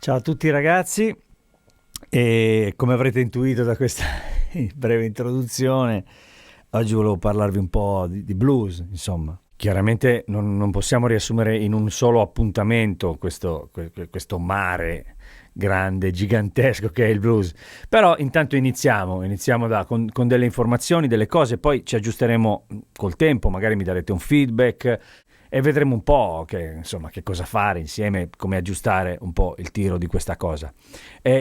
Ciao a tutti ragazzi, e come avrete intuito da questa breve introduzione, oggi volevo parlarvi un po' di blues, insomma. Chiaramente non possiamo riassumere in un solo appuntamento questo mare grande, gigantesco che è il blues, però intanto iniziamo con delle informazioni, delle cose, poi ci aggiusteremo col tempo, magari mi darete un feedback e vedremo un po' che cosa fare insieme, come aggiustare un po' il tiro di questa cosa.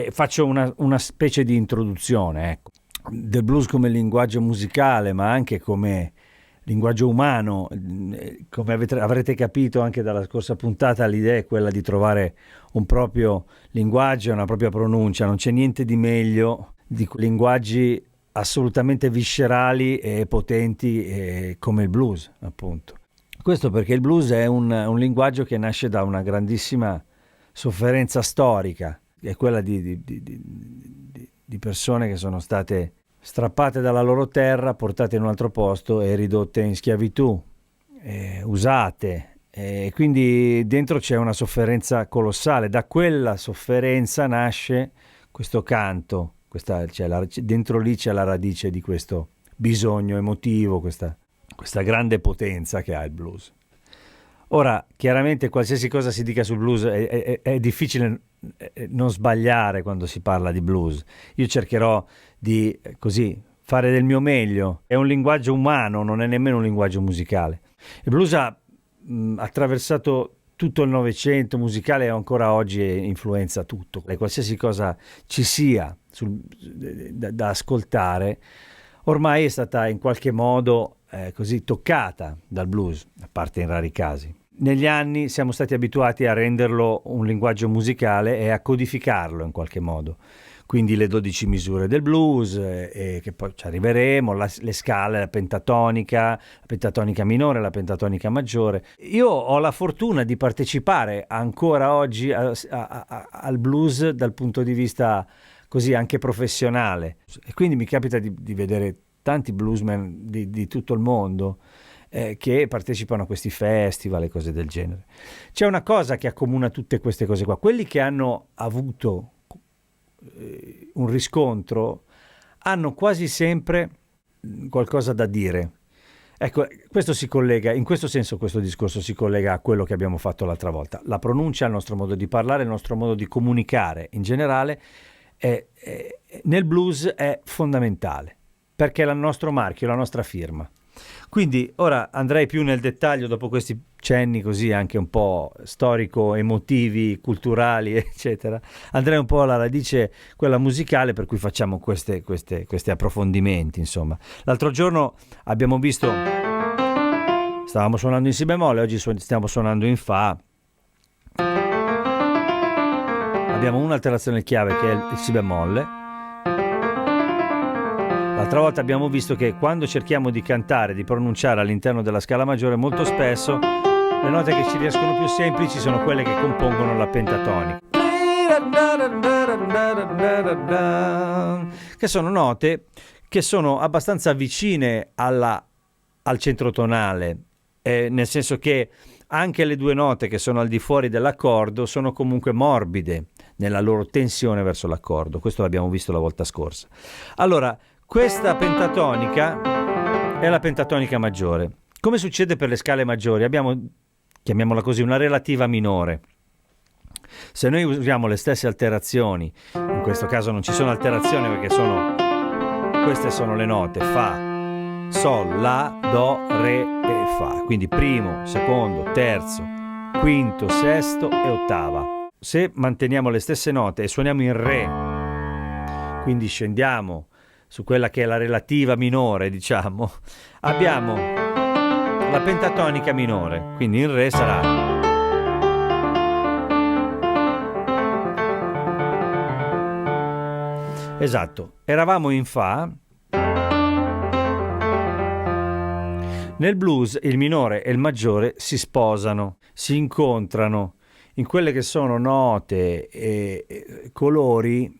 Faccio una specie di introduzione, ecco, del blues come linguaggio musicale, ma anche come linguaggio umano. Come avrete capito anche dalla scorsa puntata, l'idea è quella di trovare un proprio linguaggio, una propria pronuncia. Non c'è niente di meglio di linguaggi assolutamente viscerali e potenti come il blues, appunto. Questo perché il blues è un linguaggio che nasce da una grandissima sofferenza storica, che è quella di persone che sono state strappate dalla loro terra, portate in un altro posto e ridotte in schiavitù, usate. Quindi dentro c'è una sofferenza colossale. Da quella sofferenza nasce questo canto, dentro lì c'è la radice di questo bisogno emotivo, questa grande potenza che ha il blues. Ora, chiaramente qualsiasi cosa si dica sul blues è difficile non sbagliare quando si parla di blues. Io cercherò di fare del mio meglio. È un linguaggio umano, non è nemmeno un linguaggio musicale. Il blues ha attraversato tutto il Novecento musicale e ancora oggi influenza tutto. E qualsiasi cosa ci sia da ascoltare ormai è stata in qualche modo toccata dal blues, a parte in rari casi. Negli anni siamo stati abituati a renderlo un linguaggio musicale e a codificarlo in qualche modo. Quindi le 12 misure del blues, che poi ci arriveremo, le scale, la pentatonica minore, la pentatonica maggiore. Io ho la fortuna di partecipare ancora oggi al blues dal punto di vista così anche professionale, e quindi mi capita di vedere tanti bluesmen di tutto il mondo che partecipano a questi festival e cose del genere. C'è una cosa che accomuna tutte queste cose qua: quelli che hanno avuto un riscontro hanno quasi sempre qualcosa da dire. Ecco, questo si collega, in questo senso questo discorso si collega a quello che abbiamo fatto l'altra volta. La pronuncia, il nostro modo di parlare, il nostro modo di comunicare in generale nel blues è fondamentale, perché è il nostro marchio, la nostra firma. Quindi ora andrei più nel dettaglio dopo questi cenni così anche un po' storico-emotivi, culturali, eccetera. Andrei un po' alla radice, quella musicale, per cui facciamo questi approfondimenti, insomma. L'altro giorno abbiamo visto, stavamo suonando in si bemolle, oggi stiamo suonando in fa. Abbiamo un'alterazione chiave che è il si bemolle. L'altra volta abbiamo visto che quando cerchiamo di cantare, di pronunciare all'interno della scala maggiore, molto spesso le note che ci riescono più semplici sono quelle che compongono la pentatonica, che sono note che sono abbastanza vicine al centro tonale, nel senso che anche le due note che sono al di fuori dell'accordo sono comunque morbide nella loro tensione verso l'accordo. Questo l'abbiamo visto la volta scorsa. Allora, questa pentatonica è la pentatonica maggiore. Come succede per le scale maggiori, abbiamo, chiamiamola così, una relativa minore. Se noi usiamo le stesse alterazioni, in questo caso non ci sono alterazioni perché queste sono le note fa, sol, la, do, re e fa. Quindi primo, secondo, terzo, quinto, sesto e ottava. Se manteniamo le stesse note e suoniamo in re, quindi scendiamo su quella che è la relativa minore, diciamo, abbiamo la pentatonica minore, quindi in re sarà. Esatto, eravamo in fa. Nel blues il minore e il maggiore si sposano, si incontrano in quelle che sono note e colori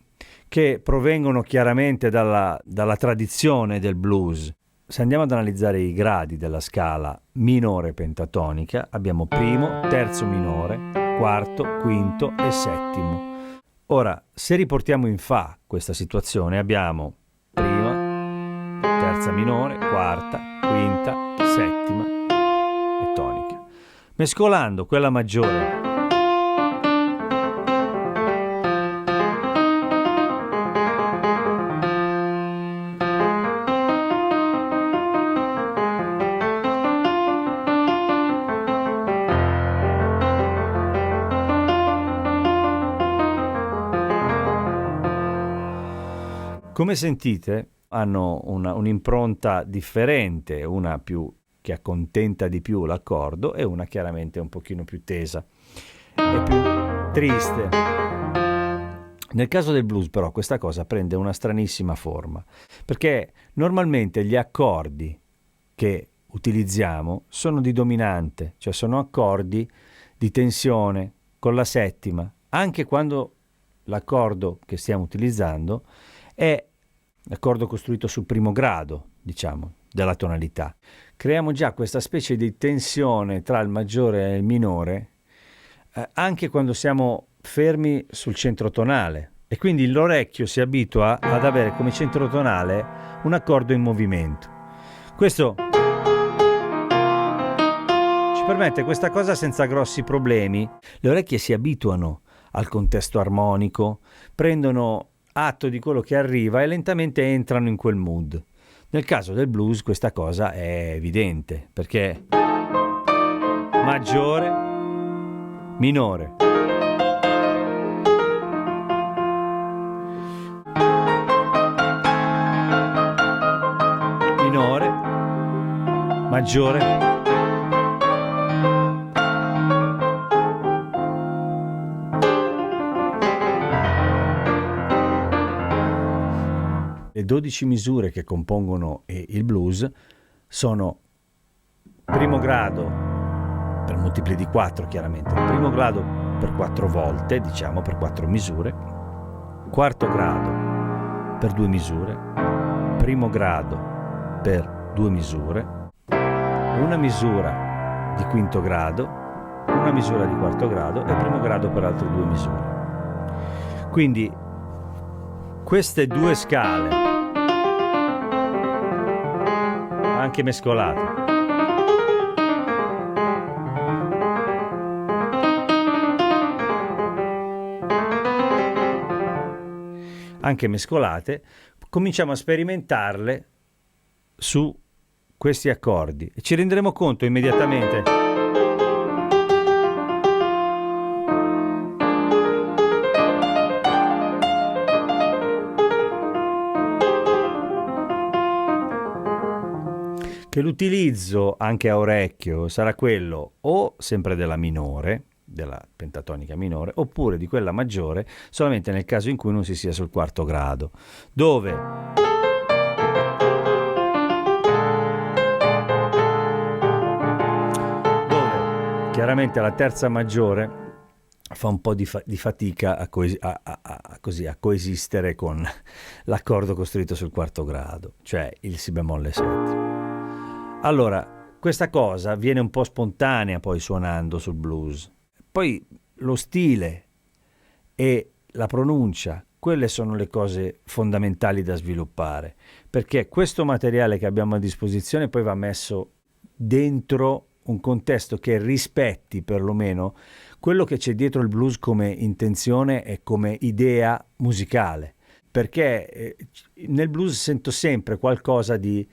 che provengono chiaramente dalla tradizione del blues. Se andiamo ad analizzare i gradi della scala minore pentatonica, abbiamo primo, terzo minore, quarto, quinto e settimo. Ora, se riportiamo in fa questa situazione, abbiamo prima, terza minore, quarta, quinta, settima e tonica. Mescolando quella maggiore come sentite, hanno un'impronta differente, una più che accontenta di più l'accordo e una chiaramente un pochino più tesa e più triste. Nel caso del blues però questa cosa prende una stranissima forma, perché normalmente gli accordi che utilizziamo sono di dominante, cioè sono accordi di tensione con la settima, anche quando l'accordo che stiamo utilizzando è l'accordo costruito sul primo grado, diciamo, della tonalità. Creiamo già questa specie di tensione tra il maggiore e il minore, anche quando siamo fermi sul centro tonale, e quindi l'orecchio si abitua ad avere come centro tonale un accordo in movimento. Questo ci permette questa cosa senza grossi problemi. Le orecchie si abituano al contesto armonico, prendono atto di quello che arriva e lentamente entrano in quel mood. Nel caso del blues questa cosa è evidente, perché maggiore, minore, minore, maggiore, le 12 misure che compongono il blues sono primo grado per multipli di 4 chiaramente, primo grado per 4 volte, diciamo per 4 misure, quarto grado per 2 misure, primo grado per 2 misure, una misura di quinto grado, una misura di quarto grado e primo grado per altre 2 misure. Quindi queste 2 scale, anche mescolate, cominciamo a sperimentarle su questi accordi e ci renderemo conto immediatamente che l'utilizzo anche a orecchio sarà quello o sempre della minore, della pentatonica minore, oppure di quella maggiore solamente nel caso in cui non si sia sul quarto grado, dove chiaramente la terza maggiore fa un po' di fatica a coesistere con l'accordo costruito sul quarto grado, cioè il si bemolle settima. Allora, questa cosa viene un po' spontanea poi suonando sul blues. Poi lo stile e la pronuncia, quelle sono le cose fondamentali da sviluppare, perché questo materiale che abbiamo a disposizione poi va messo dentro un contesto che rispetti perlomeno quello che c'è dietro il blues come intenzione e come idea musicale, perché nel blues sento sempre qualcosa di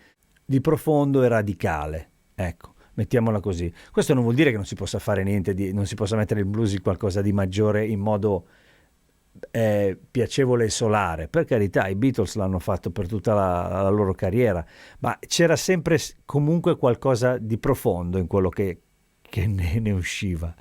profondo e radicale, ecco, mettiamola così. Questo non vuol dire che non si possa fare niente, non si possa mettere il blues in qualcosa di maggiore in modo piacevole e solare. Per carità, i Beatles l'hanno fatto per tutta la loro carriera, ma c'era sempre comunque qualcosa di profondo in quello che ne usciva.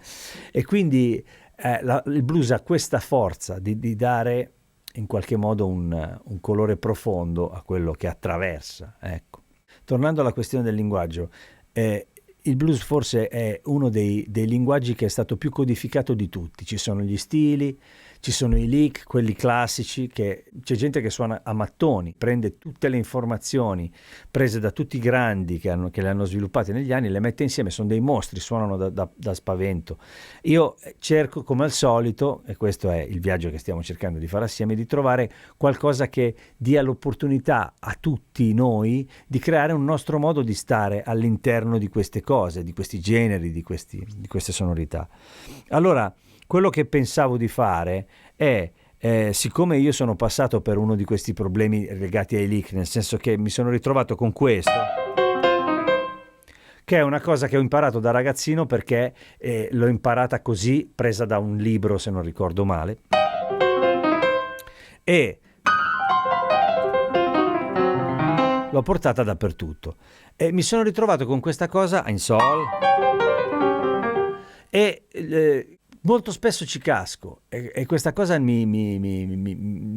E quindi il blues ha questa forza di dare in qualche modo un colore profondo a quello che attraversa, ecco. Tornando alla questione del linguaggio, il blues forse è uno dei linguaggi che è stato più codificato di tutti. Ci sono gli stili, ci sono i lick, quelli classici, che c'è gente che suona a mattoni, prende tutte le informazioni prese da tutti i grandi che le hanno sviluppate negli anni, le mette insieme, sono dei mostri, suonano da spavento. Io cerco come al solito, e questo è il viaggio che stiamo cercando di fare assieme, di trovare qualcosa che dia l'opportunità a tutti noi di creare un nostro modo di stare all'interno di queste cose, di questi generi, di queste sonorità. Allora, quello che pensavo di fare è, siccome io sono passato per uno di questi problemi legati ai lick, nel senso che mi sono ritrovato con questo, che è una cosa che ho imparato da ragazzino, perché l'ho imparata così, presa da un libro se non ricordo male, e l'ho portata dappertutto e mi sono ritrovato con questa cosa in sol e molto spesso ci casco e questa cosa mi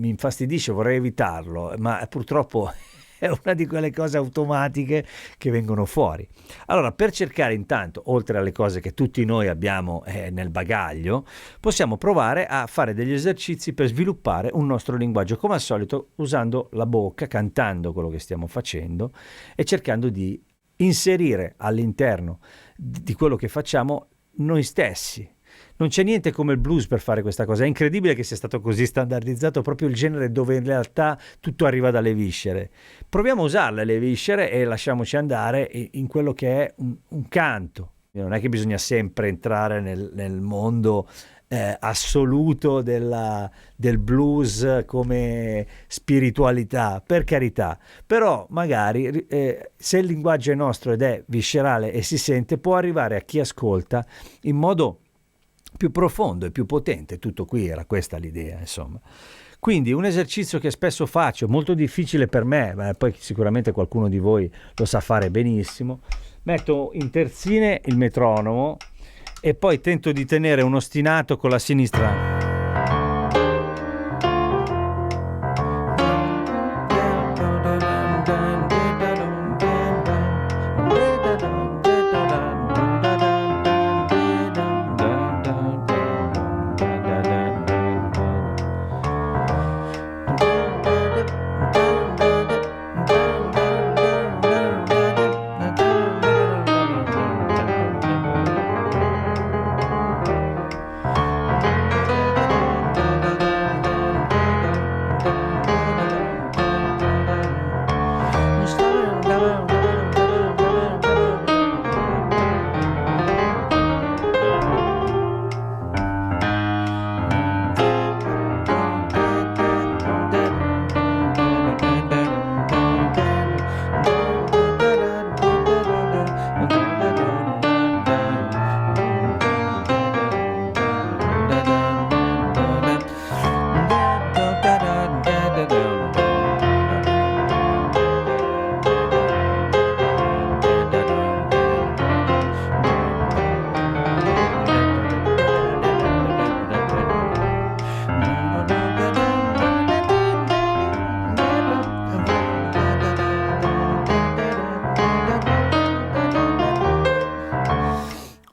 infastidisce, vorrei evitarlo, ma purtroppo è una di quelle cose automatiche che vengono fuori. Allora, per cercare intanto, oltre alle cose che tutti noi abbiamo nel bagaglio, possiamo provare a fare degli esercizi per sviluppare un nostro linguaggio, come al solito usando la bocca, cantando quello che stiamo facendo e cercando di inserire all'interno di quello che facciamo noi stessi. Non c'è niente come il blues per fare questa cosa. È incredibile che sia stato così standardizzato, proprio il genere dove in realtà tutto arriva dalle viscere. Proviamo a usarle le viscere e lasciamoci andare in quello che è un canto. Non è che bisogna sempre entrare nel mondo assoluto del blues come spiritualità, per carità, però magari se il linguaggio è nostro ed è viscerale e si sente, può arrivare a chi ascolta in modo più profondo e più potente. Tutto qui, era questa l'idea, insomma. Quindi un esercizio che spesso faccio, molto difficile per me, ma poi sicuramente qualcuno di voi lo sa fare benissimo: metto in terzine il metronomo e poi tento di tenere un ostinato con la sinistra.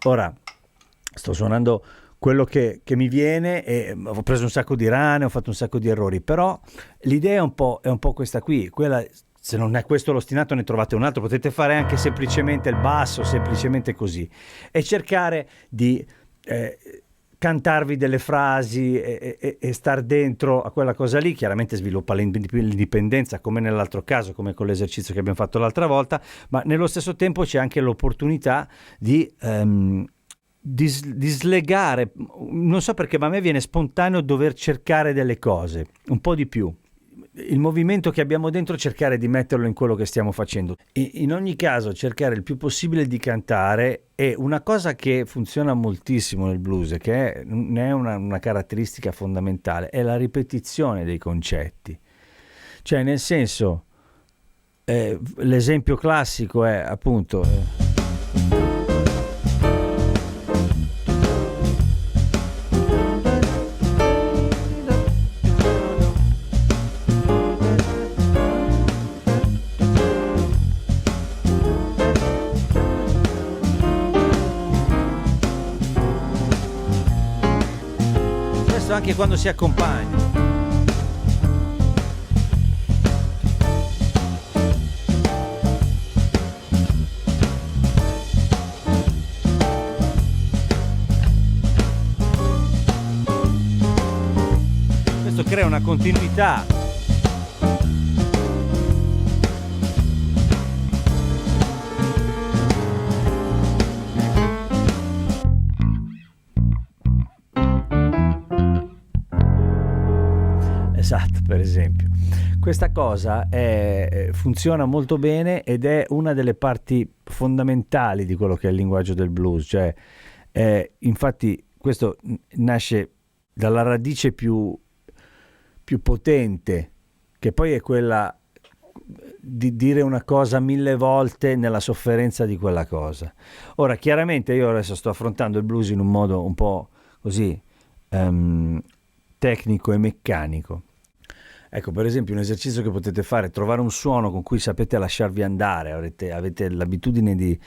Ora sto suonando quello che mi viene e ho preso un sacco di rane, ho fatto un sacco di errori, però l'idea è un po' questa qui, quella. Se non è questo l'ostinato ne trovate un altro, potete fare anche semplicemente il basso, semplicemente così, e cercare di cantarvi delle frasi e star dentro a quella cosa lì. Chiaramente sviluppa l'indipendenza, come nell'altro caso, come con l'esercizio che abbiamo fatto l'altra volta, ma nello stesso tempo c'è anche l'opportunità di slegare. Non so perché, ma a me viene spontaneo dover cercare delle cose un po' di più. Il movimento che abbiamo dentro, cercare di metterlo in quello che stiamo facendo. In ogni caso, cercare il più possibile di cantare è una cosa che funziona moltissimo nel blues, che è una caratteristica fondamentale, è la ripetizione dei concetti. Cioè, nel senso, l'esempio classico è appunto... anche quando si accompagna. Questo crea una continuità. Esatto, per esempio. Questa cosa funziona molto bene ed è una delle parti fondamentali di quello che è il linguaggio del blues. Cioè, infatti questo nasce dalla radice più potente, che poi è quella di dire una cosa 1000 volte nella sofferenza di quella cosa. Ora, chiaramente io adesso sto affrontando il blues in un modo un po' così tecnico e meccanico. Ecco, per esempio, un esercizio che potete fare è trovare un suono con cui sapete lasciarvi andare, avete l'abitudine di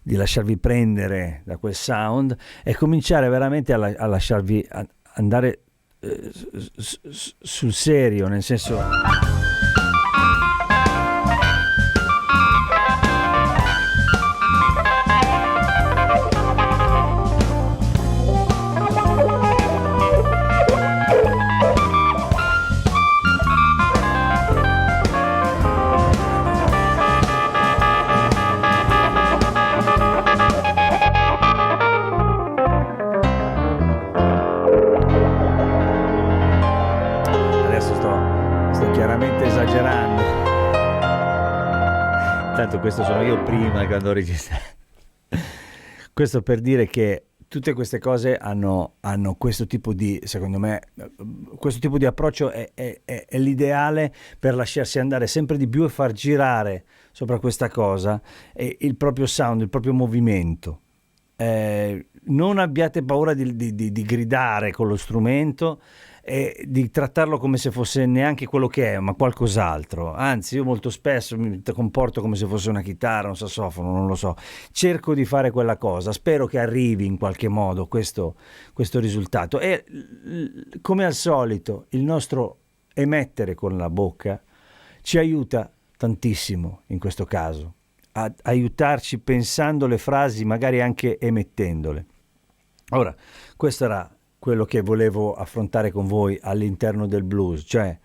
lasciarvi prendere da quel sound e cominciare veramente a lasciarvi andare sul serio, nel senso... Sto chiaramente esagerando. Tanto questo sono io prima quando ho registrato. Questo per dire che tutte queste cose hanno questo tipo di, secondo me, questo tipo di approccio è l'ideale per lasciarsi andare sempre di più e far girare sopra questa cosa il proprio sound, il proprio movimento. Non abbiate paura di gridare con lo strumento e di trattarlo come se fosse neanche quello che è, ma qualcos'altro. Anzi, io molto spesso mi comporto come se fosse una chitarra, un sassofono, non lo so. Cerco di fare quella cosa, spero che arrivi in qualche modo questo risultato. E come al solito, il nostro emettere con la bocca ci aiuta tantissimo in questo caso, a aiutarci pensando le frasi, magari anche emettendole. Ora, questo era quello che volevo affrontare con voi all'interno del blues, cioè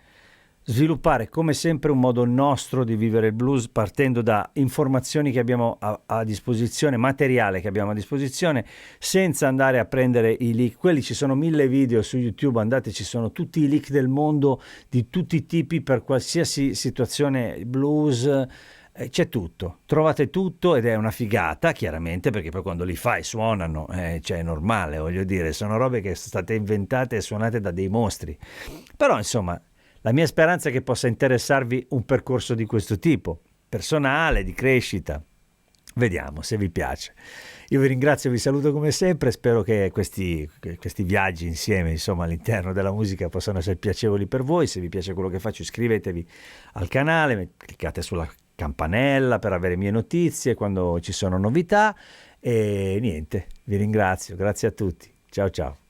sviluppare come sempre un modo nostro di vivere il blues partendo da informazioni che abbiamo a disposizione, materiale che abbiamo a disposizione, senza andare a prendere i leak. Quelli, ci sono 1000 video su YouTube, andate, ci sono tutti i leak del mondo di tutti i tipi per qualsiasi situazione blues. C'è tutto, trovate tutto ed è una figata, chiaramente, perché poi quando li fai suonano, cioè è normale, voglio dire, sono robe che sono state inventate e suonate da dei mostri. Però insomma, la mia speranza è che possa interessarvi un percorso di questo tipo, personale, di crescita. Vediamo se vi piace. Io vi ringrazio, vi saluto come sempre, spero che questi viaggi insieme, insomma, all'interno della musica possano essere piacevoli per voi. Se vi piace quello che faccio, iscrivetevi al canale, cliccate sulla campanella per avere mie notizie quando ci sono novità e niente, vi ringrazio, grazie a tutti, ciao ciao.